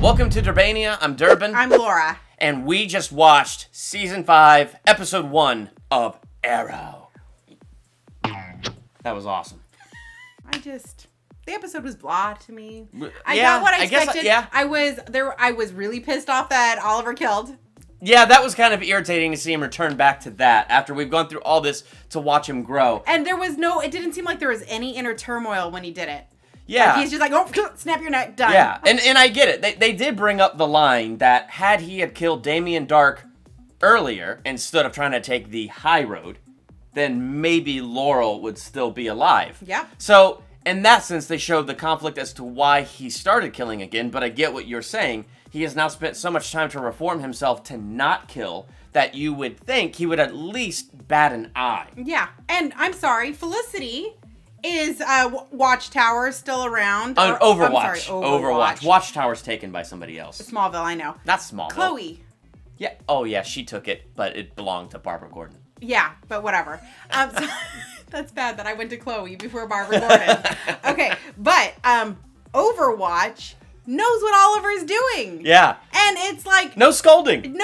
Welcome to Durbania. I'm Durbin. I'm Laura. And we just watched Season 5, Episode 1 of Arrow. That was awesome. The episode was blah to me. I Yeah, got what I guess, expected. yeah. I was really pissed off that Oliver killed. Yeah, that was kind of irritating to see him return back to that after we've gone through all this to watch him grow. And it didn't seem like there was any inner turmoil when he did it. Yeah. Like, he's just like, oh, snap your neck, done. Yeah, and I get it. They did bring up the line that had he had killed Damien Dark earlier instead of trying to take the high road, then maybe Laurel would still be alive. Yeah. So, in that sense, they showed the conflict as to why he started killing again, but I get what you're saying. He has now spent so much time to reform himself to not kill that you would think he would at least bat an eye. Yeah, and I'm sorry, Felicity is Watchtower still around? Overwatch. Overwatch. Watchtower's taken by somebody else. Smallville, I know. Not Smallville. Chloe. Yeah. Oh, yeah, she took it, but it belonged to Barbara Gordon. Yeah, but whatever. So, that's bad that I went to Chloe before Barbara Gordon. Okay, but Overwatch knows what Oliver's doing. Yeah. And it's like... No scolding.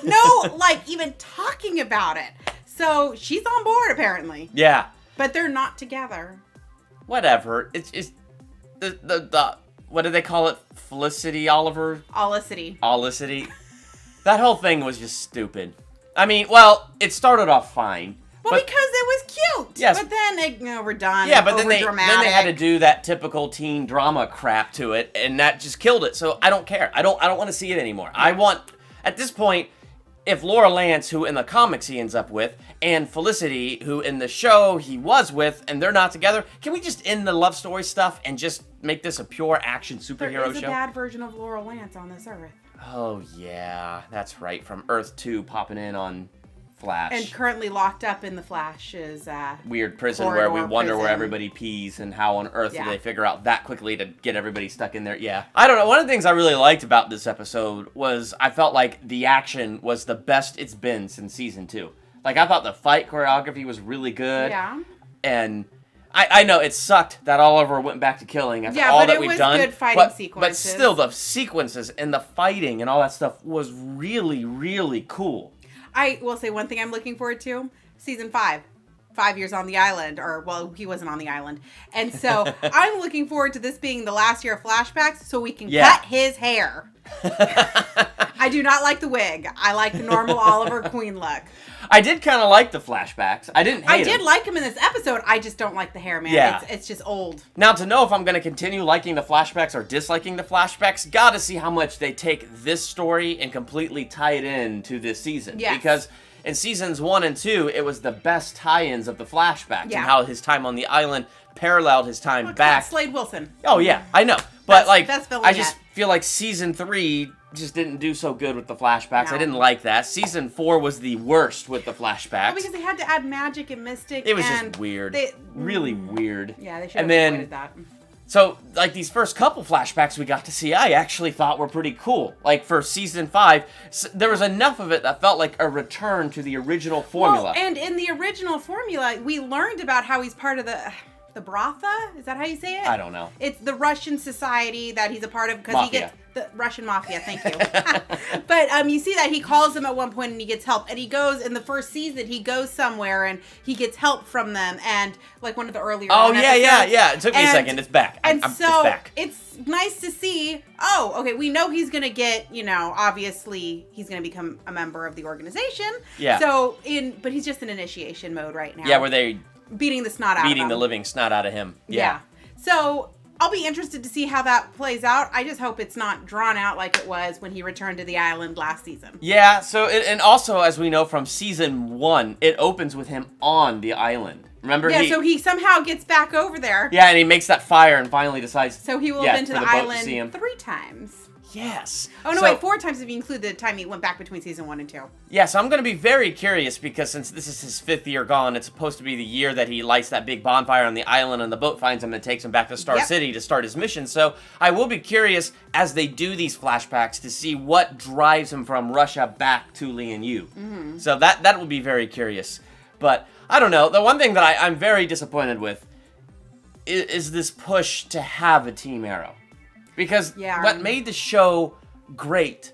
No, like, even talking about it. So, she's on board, apparently. Yeah. But they're not together. Whatever. It's the what do they call it? Felicity Oliver? Olicity. That whole thing was just stupid. I mean, well, it started off fine. Well, because it was cute. Yes. But then they overdone. Yeah, but then they had to dramatic. do that typical teen drama crap to it, and that just killed it. So I don't care. I don't want to see it anymore. I want, at this point, if Laura Lance, who in the comics he ends up with, and Felicity, who in the show he was with, and they're not together, can we just end the love story stuff and just make this a pure action superhero show? There is a bad version of Laura Lance on this earth. Oh, yeah, that's right. From Earth 2 popping in on Flash. And currently locked up in the Flash's weird prison where we wonder prison. where everybody pees and how on earth Yeah. do they figure out that quickly to get everybody stuck in there. Yeah. I don't know. One of the things I really liked about this episode was I felt like the action was the best it's been since season 2. Like, I thought the fight choreography was really good. Yeah. And I know it sucked that Oliver went back to killing after all that we've done. Yeah, but it was good fighting sequences. But still, the sequences and the fighting and all that stuff was really, really cool. I will say one thing I'm looking forward to. Season 5. 5 years on the island. He wasn't on the island. And so I'm looking forward to this being the last year of flashbacks so we can cut his hair. I do not like the wig. I like the normal Oliver Queen look. I did kind of like the flashbacks. I didn't hate I did them. like him in this episode. I just don't like the hair, man. Yeah. It's just old. Now, to know if I'm going to continue liking the flashbacks or disliking the flashbacks, gotta see how much they take this story and completely tie it in to this season. Yes. Because in seasons 1 and 2, it was the best tie-ins of the flashbacks Yeah. and how his time on the island paralleled his time back. Slade Wilson. Oh, yeah, I know. But, best villain I just yet. feel like season 3 just didn't do so good with the flashbacks. No. I didn't like that. Season 4 was the worst with the flashbacks. Well, because they had to add magic and mystic. It was and just weird. They, really weird. Yeah, they should have And then avoided that. So, like, these first couple flashbacks we got to see, I actually thought were pretty cool. Like, for Season 5, there was enough of it that felt like a return to the original formula. Well, and in the original formula, we learned about how he's part of the Bratha? Is that how you say it? I don't know. It's the Russian society that he's a part of because he Mafia. gets the Russian mafia. Thank you. But you see that he calls them at one point and he gets help. And he goes in the first season. He goes somewhere and he gets help from them. And like one of the earlier. Oh, episodes. yeah. It took me a second. It's back. And so it's back. it's nice to see. Oh, okay. We know he's gonna get. Obviously he's gonna become a member of the organization. Yeah. So but he's just in initiation mode right now. Yeah, where they beating the snot out of him. beating the living snot out of him. Yeah. So I'll be interested to see how that plays out. I just hope it's not drawn out like it was when he returned to the island last season. Yeah, so, and also, as we know from season 1, it opens with him on the island. Remember? Yeah, so he somehow gets back over there. Yeah, and he makes that fire and finally decides. So he will have been to for the boat to see island him. 3 times. Yes. Oh, no, So- wait, 4 times if you include the time he went back between season 1 and 2. Yeah, so I'm going to be very curious because since this is his 5th year gone, it's supposed to be the year that he lights that big bonfire on the island and the boat finds him and takes him back to Star City to start his mission. So I will be curious as they do these flashbacks to see what drives him from Russia back to Lian Yu. Mm-hmm. So that will be very curious. But I don't know. The one thing that I'm very disappointed with is this push to have a Team Arrow. Because what made the show great,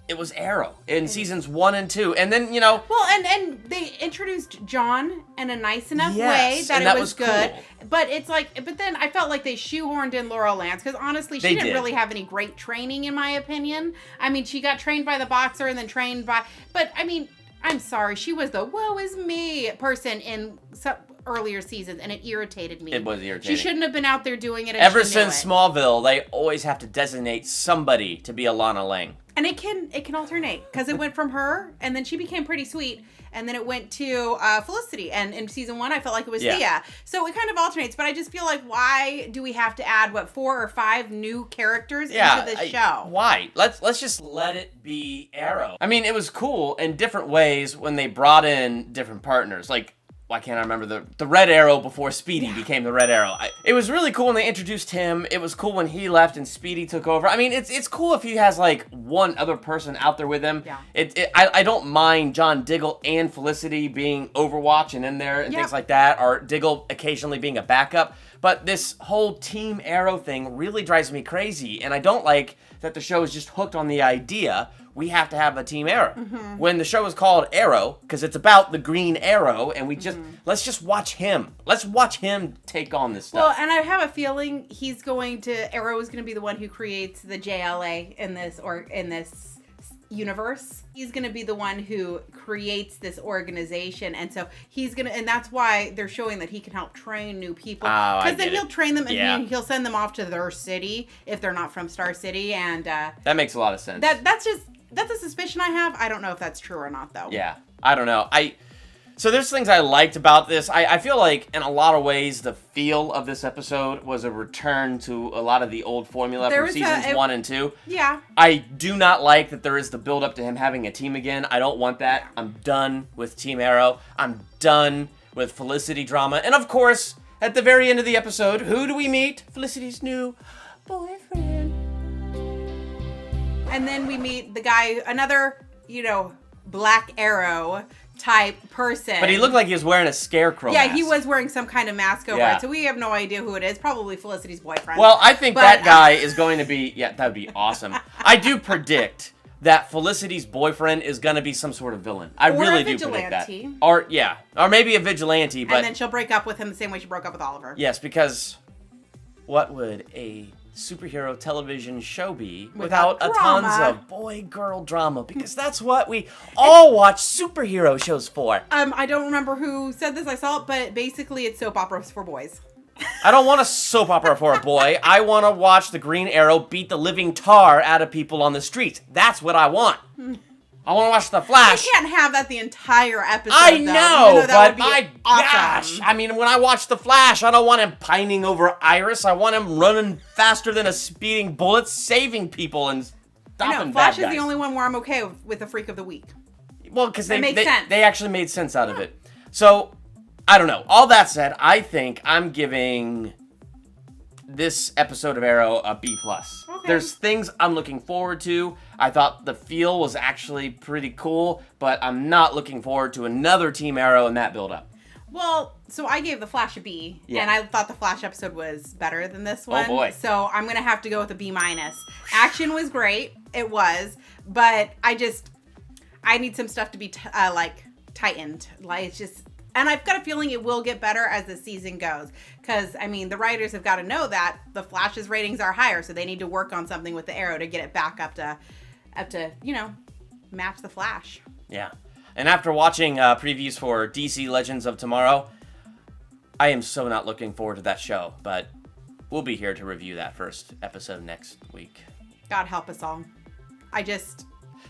it was Arrow in seasons 1 and 2. And then, Well, and they introduced John in a nice enough way that it was good. Cool. But it's like, but then I felt like they shoehorned in Laurel Lance because honestly, she didn't really have any great training, in my opinion. I mean, she got trained by the boxer and then trained by, but I mean, I'm sorry, she was the woe is me person in some earlier seasons, and it irritated me. It was irritating. She shouldn't have been out there doing it. Ever since Smallville, they always have to designate somebody to be Alana Lang. And it can alternate because it went from her, and then she became pretty sweet, and then it went to Felicity. And in season 1, I felt like it was Thea. So it kind of alternates. But I just feel like, why do we have to add 4 or 5 new characters into this show? Why? Let's just let it be Arrow. I mean, it was cool in different ways when they brought in different partners. Like, why can't I remember the Red Arrow before Speedy became the Red Arrow? It was really cool when they introduced him. It was cool when he left and Speedy took over. I mean, it's cool if he has like one other person out there with him. Yeah. I don't mind John Diggle and Felicity being Overwatch and in there and things like that, or Diggle occasionally being a backup. But this whole Team Arrow thing really drives me crazy, and I don't like that the show is just hooked on the idea we have to have a Team Arrow. Mm-hmm. When the show is called Arrow, because it's about the Green Arrow, and let's just watch him. Let's watch him take on this stuff. Well, and I have a feeling Arrow is going to be the one who creates the JLA in this universe. He's going to be the one who creates this organization, and so and that's why they're showing that he can help train new people, because then he'll train them and he'll send them off to their city if they're not from Star City, and that makes a lot of sense. That's a suspicion I have. I don't know if that's true or not, though. Yeah, I don't know. So there's things I liked about this. I feel like in a lot of ways the feel of this episode was a return to a lot of the old formula from seasons 1 and 2. Yeah. I do not like that there is the build up to him having a team again. I don't want that. I'm done with Team Arrow. I'm done with Felicity drama. And of course, at the very end of the episode, who do we meet? Felicity's new boyfriend. And then we meet the guy, another, Black Arrow type person. But he looked like he was wearing a scarecrow mask. Yeah, he was wearing some kind of mask over it, so we have no idea who it is. Probably Felicity's boyfriend. Well, I think that guy is going to be, that would be awesome. I do predict that Felicity's boyfriend is going to be some sort of villain. I really do predict that. Or maybe a vigilante. But, and then she'll break up with him the same way she broke up with Oliver. Yes, because what would a superhero television show be without a tons of boy-girl drama? Because that's what we all watch superhero shows for. I don't remember who said this. I saw it, but basically it's soap operas for boys. I don't want a soap opera for a boy. I want to watch the Green Arrow beat the living tar out of people on the streets. That's what I want. I want to watch The Flash. You can't have that the entire episode, I know, but my awesome. gosh. I mean, when I watch The Flash, I don't want him pining over Iris. I want him running faster than a speeding bullet, saving people and stopping bad guys. Flash is the only one where I'm okay with the Freak of the Week. Well, because they actually made sense out of it. So, I don't know. All that said, I think I'm giving this episode of Arrow a B+. Okay. There's things I'm looking forward to. I thought the feel was actually pretty cool, but I'm not looking forward to another Team Arrow in that build-up. Well, so I gave The Flash a B, and I thought the Flash episode was better than this one. Oh, boy. So I'm going to have to go with a B-. Action was great. It was. But I need some stuff to be, tightened. It's just... And I've got a feeling it will get better as the season goes. Because, I mean, the writers have got to know that the Flash's ratings are higher, so they need to work on something with the Arrow to get it back up to match the Flash. Yeah. And after watching previews for DC Legends of Tomorrow, I am so not looking forward to that show. But we'll be here to review that first episode next week. God help us all.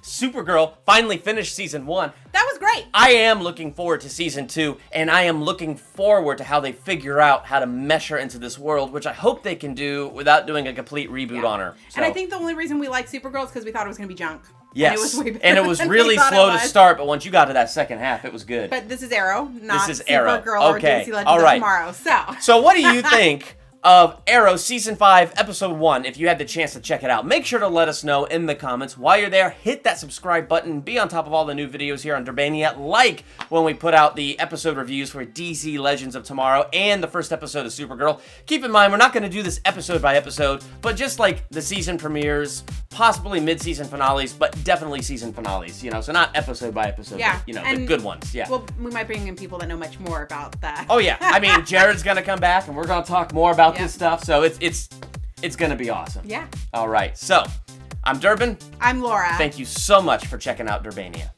Supergirl finally finished season 1. That was great. I am looking forward to season 2, and I am looking forward to how they figure out how to mesh her into this world, which I hope they can do without doing a complete reboot on her. So. And I think the only reason we like Supergirl is because we thought it was going to be junk. Yes, and it was really slow to start, but once you got to that second half, it was good. But this is Arrow, not Supergirl or DC Legends of Tomorrow. So what do you think of Arrow Season 5, Episode 1. If you had the chance to check it out, make sure to let us know in the comments. While you're there, hit that subscribe button. Be on top of all the new videos here on Durbania, like when we put out the episode reviews for DC Legends of Tomorrow and the first episode of Supergirl. Keep in mind, we're not going to do this episode by episode, but just like the season premieres, possibly mid-season finales, but definitely season finales, you know, so not episode by episode, yeah, but, you know, and the good ones, yeah. Well, we might bring in people that know much more about that. Oh, yeah. I mean, Jared's going to come back, and we're going to talk more about this stuff, so it's going to be awesome. Yeah. All right, so I'm Durbin. I'm Laura. Thank you so much for checking out Durbania.